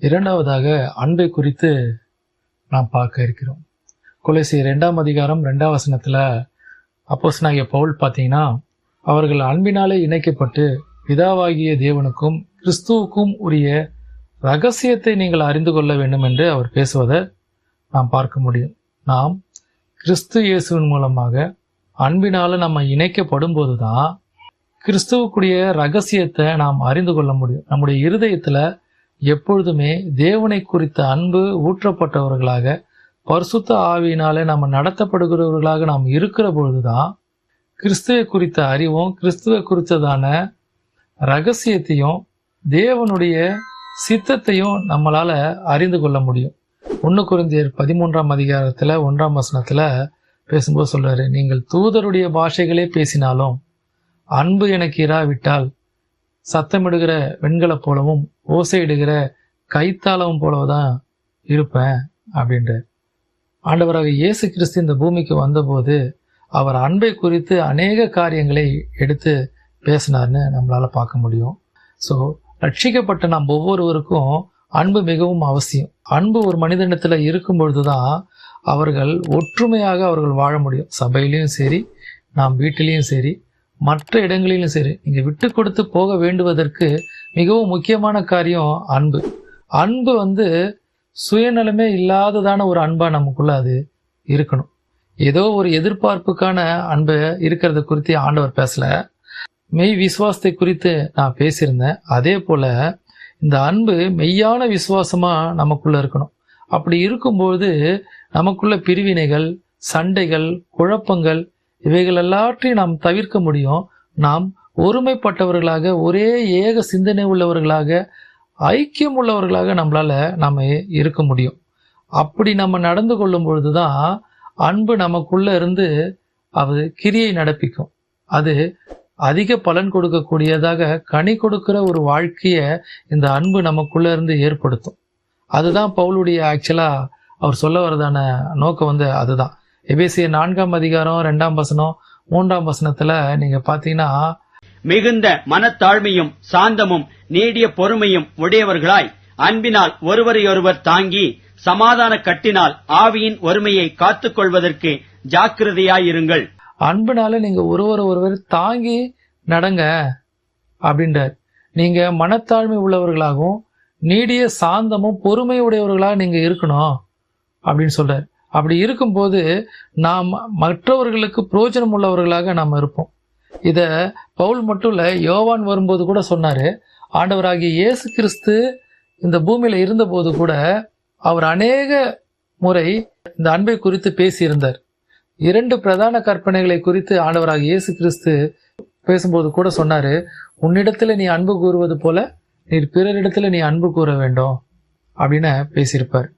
இரண்டாவதாக அன்பை குறித்து நாம் பார்க்க இருக்கிறோம். கொலோசியர் 2ஆம் அதிகாரம் 2ஆம் வசனத்துல அப்போஸ்தலனாகிய பவுல் பார்த்தீங்கன்னா, அவர்கள் அன்பினாலே இணைக்கப்பட்டு பிதாவாகிய தேவனுக்கும் கிறிஸ்துவுக்கும் உரிய ரகசியத்தை நீங்கள் அறிந்து கொள்ள வேண்டும் என்று அவர் பேசுவதை நாம் பார்க்க முடியும். நாம் கிறிஸ்து இயேசுவின் மூலமாக அன்பினால நம்ம இணைக்கப்படும் போதுதான் கிறிஸ்துவுக்குரிய ரகசியத்தை நாம் அறிந்து கொள்ள முடியும். நம்முடைய இருதயத்துல எப்பொழுதுமே தேவனை குறித்த அன்பு ஊற்றப்பட்டவர்களாக, பரிசுத்த ஆவியினாலே நம்ம நடத்தப்படுகிறவர்களாக நாம் இருக்கிற பொழுதுதான் கிறிஸ்துவை குறித்த அறிவும் கிறிஸ்துவை குறித்ததான ரகசியத்தையும் தேவனுடைய சித்தத்தையும் நம்மளால அறிந்து கொள்ள முடியும். 1 கொரிந்தியர் 13ஆம் அதிகாரத்துல 1ஆம் வசனத்துல பேசும்போது சொல்றாரு, நீங்கள் தூதருடைய பாஷைகளே பேசினாலும் அன்பு எனக்கு இராவிட்டால் சத்தமிடுகிற வெண்கல போலவும் ஓசையிடுகிற கைத்தாளவும் போலதான் இருப்பேன் அப்படின்ற. ஆண்டவராக இயேசு கிறிஸ்து இந்த பூமிக்கு வந்தபோது அவர் அன்பை குறித்து அநேக காரியங்களை எடுத்து பேசினார்னு நம்மளால பார்க்க முடியும். ஸோ ரட்சிக்கப்பட்ட நாம் ஒவ்வொருவருக்கும் அன்பு மிகவும் அவசியம். அன்பு ஒரு மனிதனிடத்துல இருக்கும் பொழுதுதான் அவர்கள் ஒற்றுமையாக அவர்கள் வாழ முடியும். சபையிலையும் சரி, நாம் வீட்டிலையும் சரி, மற்ற இடங்களிலும் சரி. நீங்க விட்டு கொடுத்து போக வேண்டுவதற்கு மிகவும் முக்கியமான காரியம் அன்பு. அன்பு சுயநலமே இல்லாததான ஒரு அன்பா நமக்குள்ள அது இருக்கணும். ஏதோ ஒரு எதிர்பார்ப்புக்கான அன்பு இருக்கிறத குறித்து ஆண்டவர் பேசல. மெய் விசுவாசத்தை குறித்து நான் பேசியிருந்தேன். அதே போல இந்த அன்பு மெய்யான விசுவாசமா நமக்குள்ள இருக்கணும். அப்படி இருக்கும்போது நமக்குள்ள பிரிவினைகள், சண்டைகள், குழப்பங்கள் இவைகள் எல்லாற்றையும் நாம் தவிர்க்க முடியும். நாம் ஒருமைப்பட்டவர்களாக, ஒரே ஏக சிந்தனை உள்ளவர்களாக, ஐக்கியம் உள்ளவர்களாக நம்மளால நம்ம இருக்க முடியும். அப்படி நம்ம நடந்து கொள்ளும் பொழுதுதான் அன்பு நமக்குள்ள இருந்து அது கிரியை நடப்பிக்கும். அது அதிக பலன் கொடுக்கக்கூடியதாக, கனி கொடுக்கிற ஒரு வாழ்க்கைய இந்த அன்பு நமக்குள்ள இருந்து ஏற்படுத்தும். அதுதான் பவுலுடைய ஆக்சுவலா அவர் சொல்ல வரதான நோக்கம் அதுதான். எபேசியர் 4ஆம் அதிகாரம் 2ஆம் வசனம் 3ஆம் வசனத்துல நீங்க பாத்தீங்கன்னா, மிகுந்த மனத்தாழ்மையும் சாந்தமும் நீடிய பொறுமையும் உடையவர்களாய் அன்பினால் ஒருவரையொருவர் தாங்கி சமாதான கட்டினால் ஆவியின் ஒருமையை காத்துக் கொள்வதற்கு ஜாக்கிரதையாயிருங்கள். அன்பினால நீங்க ஒருவர் தாங்கி நடங்க அப்படின்றார். நீங்க மனத்தாழ்மை உள்ளவர்களாகவும் நீடிய சாந்தமும் பொறுமை உடையவர்களாக நீங்க இருக்கணும் அப்படின்னு சொல்றார். அப்படி இருக்கும்போது நாம் மற்றவர்களுக்கு பிரயோஜனம் உள்ளவர்களாக நாம் இருப்போம். இத பவுல் மட்டும் இல்ல, யோவான் வரும்போது கூட சொன்னாரு. ஆண்டவராகிய இயேசு கிறிஸ்து இந்த பூமியில இருந்த போது கூட அவர் அநேக முறை இந்த அன்பை குறித்து பேசியிருந்தார். 2 பிரதான கற்பனைகளை குறித்து ஆண்டவராகிய இயேசு கிறிஸ்து பேசும்போது கூட சொன்னாரு, உன்னிடத்துல நீ அன்பு கூறுவது போல நீர் பிறரிடத்துல நீ அன்பு கூற வேண்டும் அப்படின்னு பேசியிருப்பார்.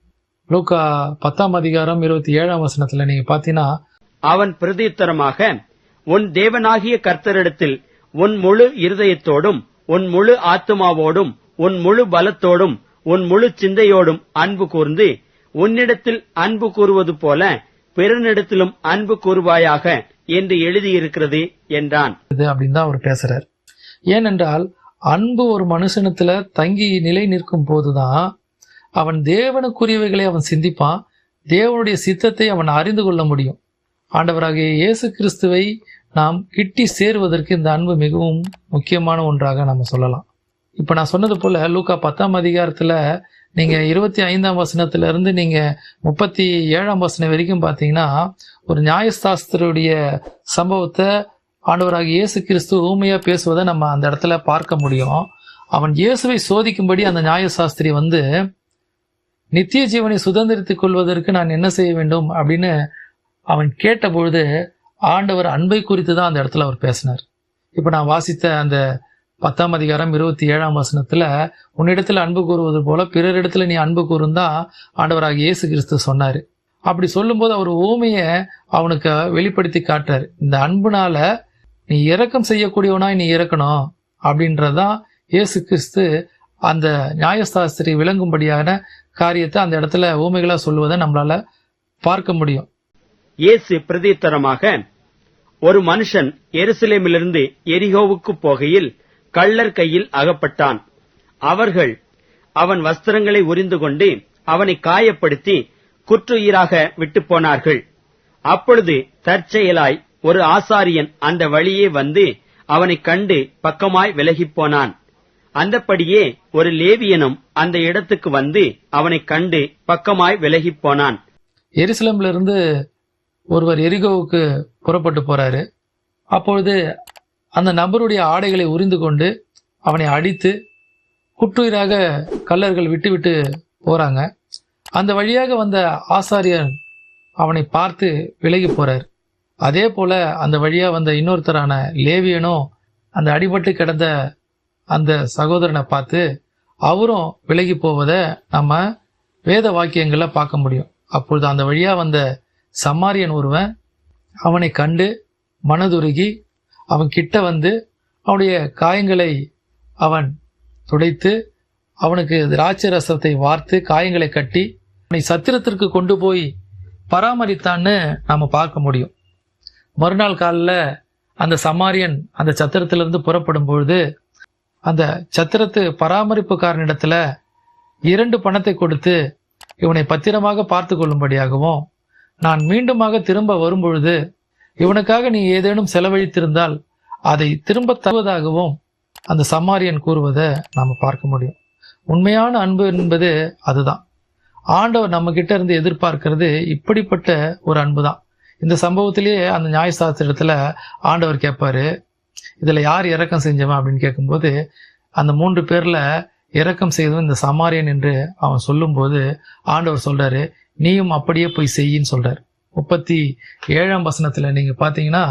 லூக்கா 10ஆம் அதிகாரம் 27ஆம் வசனத்துல நீங்க பாத்தீங்கன்னா, அவன் பிரதியுத்தரமாக, உன் தேவனாகிய கர்த்தரிடத்தில் உன் முழு இருதயத்தோடும் உன் முழு ஆத்துமாவோடும் உன் முழு பலத்தோடும் உன் முழு சிந்தையோடும் அன்பு கூர்ந்து உன்னிடத்தில் அன்பு கூறுவது போல பிறனிடத்திலும் அன்பு கூறுவாயாக என்று எழுதியிருக்கிறது என்றான். அப்படின்னு தான் அவர் பேசுறார். ஏனென்றால் அன்பு ஒரு மனுஷனத்துல தங்கி நிலை நிற்கும் போதுதான் அவன் தேவனுக்குரியவைகளை அவன் சிந்திப்பான். தேவனுடைய சித்தத்தை அவன் அறிந்து கொள்ள முடியும். ஆண்டவராகிய இயேசு கிறிஸ்துவை நாம் கிட்டி சேருவதற்கு இந்த அன்பு மிகவும் முக்கியமான ஒன்றாக நம்ம சொல்லலாம். இப்ப நான் சொன்னது போல லூக்கா 10ஆம் அதிகாரத்துல நீங்க 25ஆம் வசனத்துல இருந்து நீங்க 37ஆம் வசனம் வரைக்கும் பாத்தீங்கன்னா, ஒரு நியாயசாஸ்திரியுடைய சம்பவத்தை ஆண்டவராகிய இயேசு கிறிஸ்து ஊமையா பேசுவதை நம்ம அந்த இடத்துல பார்க்க முடியும். அவன் இயேசுவை சோதிக்கும்படி அந்த நியாயசாஸ்திரி நித்திய ஜீவனை சுதந்திரித்துக் கொள்வதற்கு நான் என்ன செய்ய வேண்டும் அப்படின்னு அவன் கேட்ட பொழுது ஆண்டவர் அன்பை குறித்து தான் அந்த இடத்துல அவர் பேசினார். இப்ப நான் வாசித்த அந்த 10ஆம் அதிகாரம் 27ஆம் வசனத்துல உன்னிடத்துல அன்பு கூறுவது போல பிறரிடத்துல நீ அன்பு கூறுந்தா ஆண்டவராகிய இயேசு கிறிஸ்து சொன்னாரு. அப்படி சொல்லும்போது அவர் ஊமைய அவனுக்கு வெளிப்படுத்தி காட்டுறாரு. இந்த அன்புனால நீ இரக்கம் செய்யக்கூடியவனாய் நீ இருக்கணும் அப்படின்றதான் இயேசு கிறிஸ்து அந்த நியாயசாஸ்திரி விளங்கும்படியான காரியத்தை அந்த இடத்துல ஊமைகளா சொல்லுவதை நம்மளால பார்க்க முடியும். இயேசு பிரதியுத்தரமாக, ஒரு மனுஷன் எருசலேமிலிருந்து எரிகோவுக்கு போகையில் கள்ளர் கையில் அகப்பட்டான். அவர்கள் அவன் வஸ்திரங்களை உரிந்து கொண்டு அவனை காயப்படுத்தி குற்றுயிராக விட்டு போனார்கள். அப்பொழுது தற்செயலாய் ஒரு ஆசாரியன் அந்த வழியே வந்து அவனைக் கண்டு பக்கமாய் விலகிப் போனான். அந்தப்படியே ஒரு லேவியனும் அந்த இடத்துக்கு வந்து அவனைக் கண்டு பக்கமாய் விலகிப் போனான். எருசலேம்ல இருந்து ஒருவர் எரிகோவுக்கு புறப்பட்டு போறாரு. அப்பொழுது அந்த நபருடைய ஆடைகளை உரிந்து கொண்டு அவனை அடித்து குற்றுயிராக கல்லர்கள் விட்டு விட்டு போறாங்க. அந்த வழியாக வந்த ஆசாரியன் அவனை பார்த்து விலகி போறார். அதே போல அந்த வழியா வந்த இன்னொருத்தரான லேவியனும் அந்த அடிபட்டு கிடந்த அந்த சகோதரனை பார்த்து அவரும் விலகி போவதை நம்ம வேத வாக்கியங்களை பார்க்க முடியும். அப்பொழுது அந்த வழியா வந்த சமாரியன் ஒருவன் அவனை கண்டு மனதுருகி அவன் கிட்ட வந்து அவனுடைய காயங்களை அவன் துடைத்து அவனுக்கு திராட்சை ரசத்தை வார்த்து காயங்களை கட்டி அவனை சத்திரத்திற்கு கொண்டு போய் பராமரித்தான்னு நாம பார்க்க முடியும். மறுநாள் காலில் அந்த சமாரியன் அந்த சத்திரத்திலிருந்து புறப்படும் பொழுது அந்த சத்திரத்து பராமரிப்புக்காரனிடத்துல 2 பணத்தை கொடுத்து இவனை பத்திரமாக பார்த்து கொள்ளும்படியாகவும் நான் மீண்டுமாக திரும்ப வரும்பொழுது இவனுக்காக நீ ஏதேனும் செலவழித்திருந்தால் அதை திரும்ப தருவதாகவும் அந்த சமாரியன் கூறுவதை நாம பார்க்க முடியும். உண்மையான அன்பு என்பது அதுதான். ஆண்டவர் நம்ம கிட்ட இருந்து எதிர்பார்க்கிறது இப்படிப்பட்ட ஒரு அன்பு தான். இந்த சம்பவத்திலேயே அந்த நியாயசாஸ்திரத்துல ஆண்டவர் கேட்பாரு, இதுல யார் இரக்கம் செஞ்சவன் அப்படின்னு கேட்கும்போது அந்த 3 பேர்ல இரக்கம் செய்தவன் இந்த சமாரியன் என்று அவன் சொல்லும்போது ஆண்டவர் சொல்றாரு, நீயும் அப்படியே போய் செய்யின்னு சொல்றாரு. 37ஆம் வசனத்துல நீங்க பாத்தீங்கன்னா,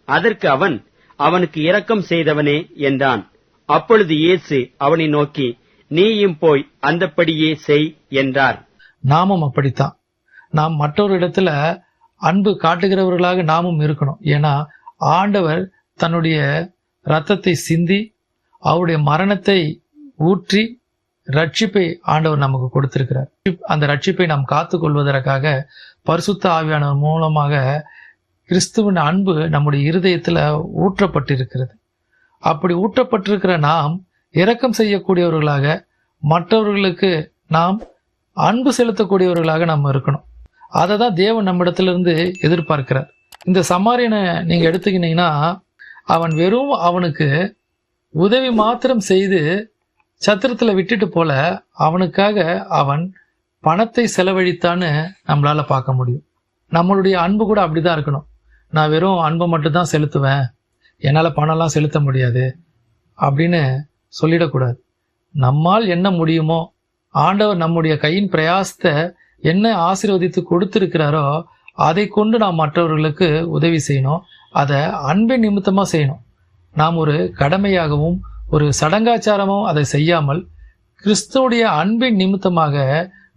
அதற்கு அவன், அவனுக்கு இரக்கம் செய்தவனே என்றான். அப்பொழுது இயேசு அவனை நோக்கி, நீயும் போய் அந்தப்படியே செய் என்றார். நாமும் அப்படித்தான். நாம் மற்றொரு இடத்துல அன்பு காட்டுகிறவர்களாக நாமும் இருக்கணும். ஏன்னா ஆண்டவர் தன்னுடைய இரத்தத்தை சிந்தி அவருடைய மரணத்தை ஊற்றி ரட்சிப்பை ஆண்டவர் நமக்கு கொடுத்திருக்கிறார். அந்த ரட்சிப்பை நாம் காத்து கொள்வதற்காக பரிசுத்த ஆவியானவர் மூலமாக கிறிஸ்துவின் அன்பு நம்முடைய இருதயத்துல ஊற்றப்பட்டிருக்கிறது. அப்படி ஊற்றப்பட்டிருக்கிற நாம் இரக்கம் செய்யக்கூடியவர்களாக, மற்றவர்களுக்கு நாம் அன்பு செலுத்தக்கூடியவர்களாக நாம் இருக்கணும். அதை தான் தேவன் நம்மிடத்திலிருந்து எதிர்பார்க்கிறார். இந்த சமாரியனை நீங்க எடுத்துக்கிட்டீங்கன்னா, அவன் வெறும் அவனுக்கு உதவி மாத்திரம் செய்து சத்திரத்துல விட்டுட்டு போல, அவனுக்காக அவன் பணத்தை செலவழித்தான்னு நம்மளால பார்க்க முடியும். நம்மளுடைய அன்பு கூட அப்படிதான் இருக்கணும். நான் வெறும் அன்பை மட்டும் தான் செலுத்துவேன், என்னால பணம்லாம் செலுத்த முடியாது அப்படின்னு சொல்லிடக்கூடாது. நம்மால் என்ன முடியுமோ, ஆண்டவர் நம்முடைய கையின் பிரயாசத்தை என்ன ஆசீர்வதித்து கொடுத்திருக்கிறாரோ அதை கொண்டு நாம் மற்றவர்களுக்கு உதவி செய்யணும். அதை அன்பின் நிமித்தமா செய்யணும். நாம் ஒரு கடமையாகவும் ஒரு சடங்காச்சாரமும் அதை செய்யாமல் கிறிஸ்துவுடைய அன்பின் நிமித்தமாக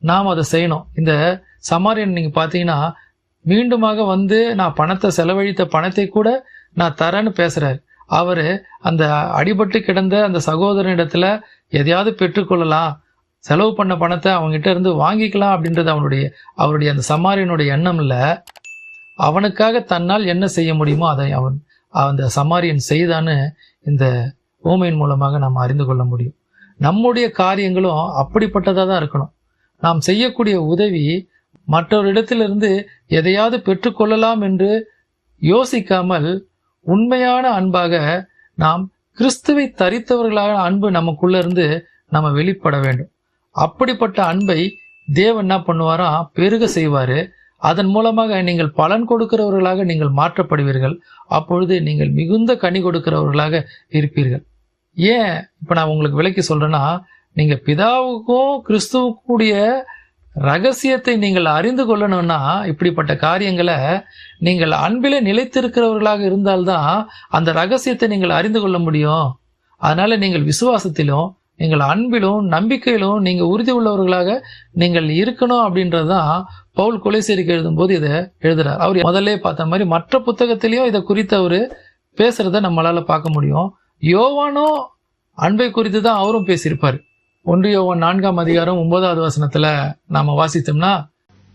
நாம் அதை செய்யணும். இந்த சமாரியன் நீங்க பாத்தீங்கன்னா, மீண்டுமாக வந்து நான் பணத்தை செலவழித்த பணத்தை கூட நான் தரேன்னு பேசுறாரு. அவரு அந்த அடிபட்டு கிடந்த அந்த சகோதரனிடத்துல எதையாவது பெற்றுக்கொள்ளலாம், செலவு பண்ண பணத்தை அவங்ககிட்ட இருந்து வாங்கிக்கலாம் அப்படின்றது அவருடைய அந்த சமாரியனுடைய எண்ணம் இல்ல. அவனுக்காக தன்னால் என்ன செய்ய முடியுமோ அதை அந்த சமாரியன் செய்தான்னு இந்த ஊமையின் மூலமாக நாம் அறிந்து கொள்ள முடியும். நம்முடைய காரியங்களும் அப்படிப்பட்டதா தான் இருக்கணும். நாம் செய்யக்கூடிய உதவி மற்றவரிடத்திலிருந்து எதையாவது பெற்றுக்கொள்ளலாம் என்று யோசிக்காமல் உண்மையான அன்பாக நாம் கிறிஸ்துவை தரித்தவர்களாக அன்பு நமக்குள்ள இருந்து நம்ம வெளிப்பட வேண்டும். அப்படிப்பட்ட அன்பை தேவன் என்ன பண்ணுவாராம், பெருக செய்வாரு. அதன் மூலமாக நீங்கள் பலன் கொடுக்கிறவர்களாக நீங்கள் மாற்றப்படுவீர்கள். அப்பொழுது நீங்கள் மிகுந்த கனி கொடுக்கிறவர்களாக இருப்பீர்கள். ஏன் இப்ப நான் உங்களுக்கு விளக்கி சொல்றேன்னா, நீங்க பிதாவுக்கும் கிறிஸ்துவுக்குடைய ரகசியத்தை நீங்கள் அறிந்து கொள்ளணும்னா இப்படிப்பட்ட காரியங்களை நீங்கள் அன்பிலே நிலைத்திருக்கிறவர்களாக இருந்தால்தான் அந்த ரகசியத்தை நீங்கள் அறிந்து கொள்ள முடியும். அதனால நீங்கள் விசுவாசத்திலும் நீங்கள் அன்பிலும் நம்பிக்கையிலும் நீங்க உறுதி உள்ளவர்களாக நீங்கள் இருக்கணும் அப்படின்றதுதான் பவுல் கொலோசியருக்கு எழுதும்போது இதை எழுதுறார். அவர் முதல்ல பார்த்த மாதிரி மற்ற புத்தகத்திலையும் இதை குறித்து அவரு பேசுறத நம்மளால பார்க்க முடியும். யோவானும் அன்பை குறித்து தான் அவரும் பேசியிருப்பாரு. 1 யோவான் 4ஆம் அதிகாரம் 9வது வசனத்துல நாம வாசித்தோம்னா,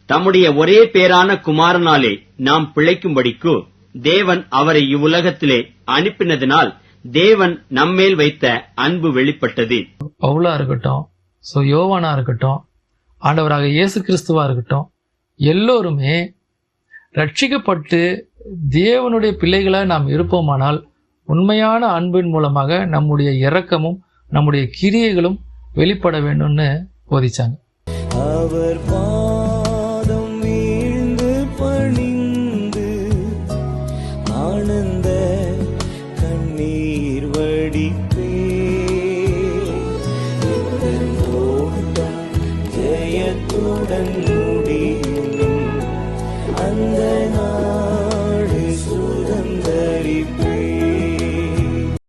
தம்முடைய ஒரே பேரான குமாரனாலே நாம் பிழைக்கும்படிக்கு தேவன் அவரை இவ்வுலகத்திலே அனுப்பினதினால் தேவன் நம்மேல் வைத்த அன்பு வெளிப்பட்டது. பவுலா இருக்கட்டும், ஸோ யோவானா இருக்கட்டும், ஆண்டவராக இயேசு கிறிஸ்துவா இருக்கட்டும், எல்லோருமே ரட்சிக்கப்பட்டு தேவனுடைய பிள்ளைகளாக நாம் இருப்போமானால் உண்மையான அன்பின் மூலமாக நம்முடைய இரக்கமும் நம்முடைய கிரியைகளும் வெளிப்பட வேண்டும்னு போதிச்சாங்க. அவர் பாதம் வீழ்ந்து பணிந்து ஆனந்த கண்ணீர் வடிப்பே, ஓட்டம் ஜெயத்துடன் முடியும் அந்த